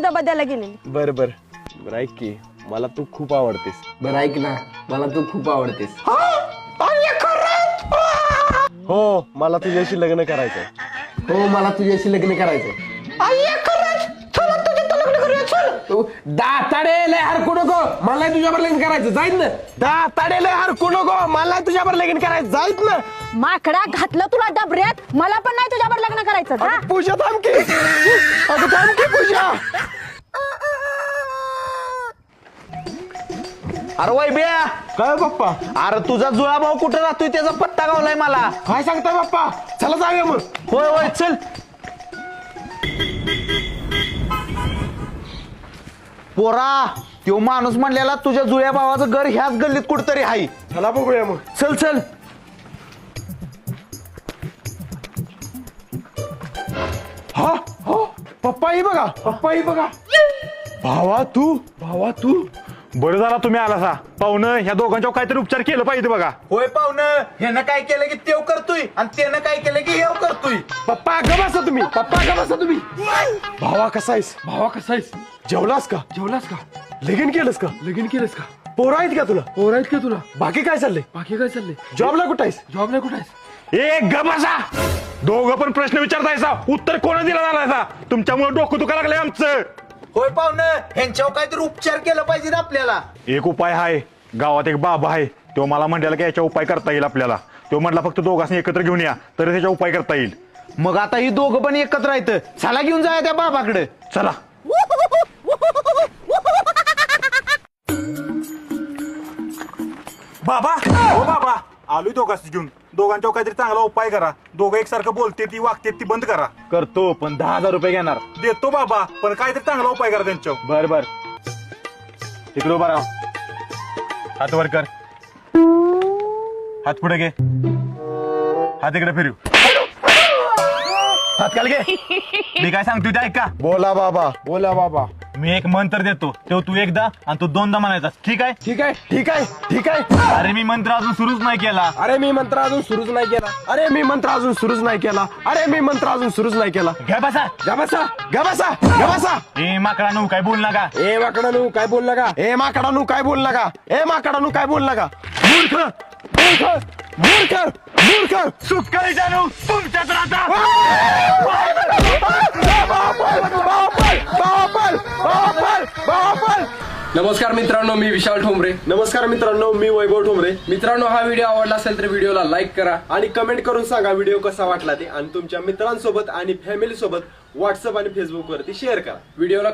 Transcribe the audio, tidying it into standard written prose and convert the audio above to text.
तुझा बदलायला गेलेली. बर बर बर ऐक की मला तू खूप आवडतेस. बरं ऐक ना, मला तू खूप आवडतेस. हो मला तुझ्याशी लग्न करायचंय. हो मला तुझ्याशी लग्न करायचंय. तू दाताडे लय हरकू नको, मला तुझ्यावर लग्न करायचं, जाईल ना. दाताडेले हरकू नको, मला तुझ्यावर लगीन करायचं, जायत ना. माकडा घातलं तुला डबऱ्यात, मला पण नाही तुझ्यावर लग्न करायचं. जा. अगं पूजा थांब की, अगं थांब की पूजा. अरे वैभ्या, काय पप्पा? अरे तुझा जुळा भाऊ कुठं राहतोय त्याचा पत्ता गावलाय मला. काय सांगताय पप्पा? चला जाऊया मग. होय होय चल. पोरा तो माणूस म्हणलेला तुझ्या जुळ्या भावाचं घर ह्याच गल्लीत कुठतरी आहे. चला बघूया मग. चल चल. हा हो पप्पा ही बघा, पप्पा ही बघा. भावा तू बरं झाला तुम्ही आला सा. पाहुणं ह्या दोघांच्यावर काहीतरी उपचार केलं पाहिजे बघा. होय पाहुणं, ह्यानं काय केलं की तेव करतोय आणि त्यानं काय केलं की हेव करतोय. पप्पा ग बसा तुम्ही, पप्पा ग बसा तुम्ही. भावा कसा आहेस? भावा कसा आहेस? जेवलास का? जेवलास का? लगीन केलंस का? लगीन केलंस का? पोरं आहेत का तुला? पोर आहेत का तुला? बाकी काय चाललंय? बाकी काय चाललंय? जॉबला कुठं आहेस? जॉबला कुठं आहेस? ए गबासा, दोघं पण प्रश्न विचारतायसा, उत्तर कोणा दिला झालायसा? तुमच्यामुळे डोकं दुखा लागलंय आमचं. होय पाहुणं, ह्यांच्यावर काहीतरी उपचार केला पाहिजे ना आपल्याला. एक उपाय आहे, गावात एक बाबा आहे, तो मला म्हणाला की याच्या उपाय करता येईल आपल्याला. तो म्हटला फक्त दोघांनी एकत्र घेऊन या तर त्याच्या उपाय करता येईल. मग आता ही दोघं पण एकत्र आहेत, चला घेऊन जाऊया त्या बाबाकडे. चला. बाबा हो बाबा, आलोय दोघांची घेऊन. दोघांच्यावर काहीतरी चांगला उपाय करा. दोघं एकसारखं बोलते ती वागते ती बंद करा. करतो पण 10,000 रुपये घेणार. देतो बाबा, पण काहीतरी चांगला उपाय करा त्यांच्यावर. बर बर तिकडे उभा राहा, हात वर कर, हात पुढे घे, हात इकडे फिरव, हात खाली घे. मी काय सांगतोय ते ऐका. बोला बाबा. बोला बाबा. मी एक मंत्र देतो, तो तू एकदा आणि तू दोनदा म्हणायचा, ठीक आहे? ठीक आहे ठीक आहे ठीक आहे. अरे मी मंत्र अजून सुरूच नाही केला. अरे मी मंत्र अजून सुरूच नाही केला. अरे मी मंत्र अजून सुरूच नाही केला. अरे मी मंत्र अजून सुरूच नाही केला. घ्या बसा. गा बसा गा बसा गा बसा. ए माकडानू काय बोल नका. ए माकडानू काय बोल नका. ए माकडानू काय बोल नका. ए माकडानू काय बोल नका. मूर्ख मूर्ख मूर्ख मूर्ख. सुटकाळी जानू तुमच्यात राहता. नमस्कार मित्रांनो, मी विशाल ठोंबरे. नमस्कार मित्रांनो, मी वैभव ठोंबरे. मित्रांनो, हा व्हिडिओ आवडला असेल तर व्हिडिओला लाईक करा आणि कमेंट करून सांगा व्हिडिओ कसा वाटला ते, आणि तुमच्या मित्रांसोबत आणि फॅमिली सोबत व्हॉट्सअप आणि फेसबुक वरती शेअर करा. व्हिडिओला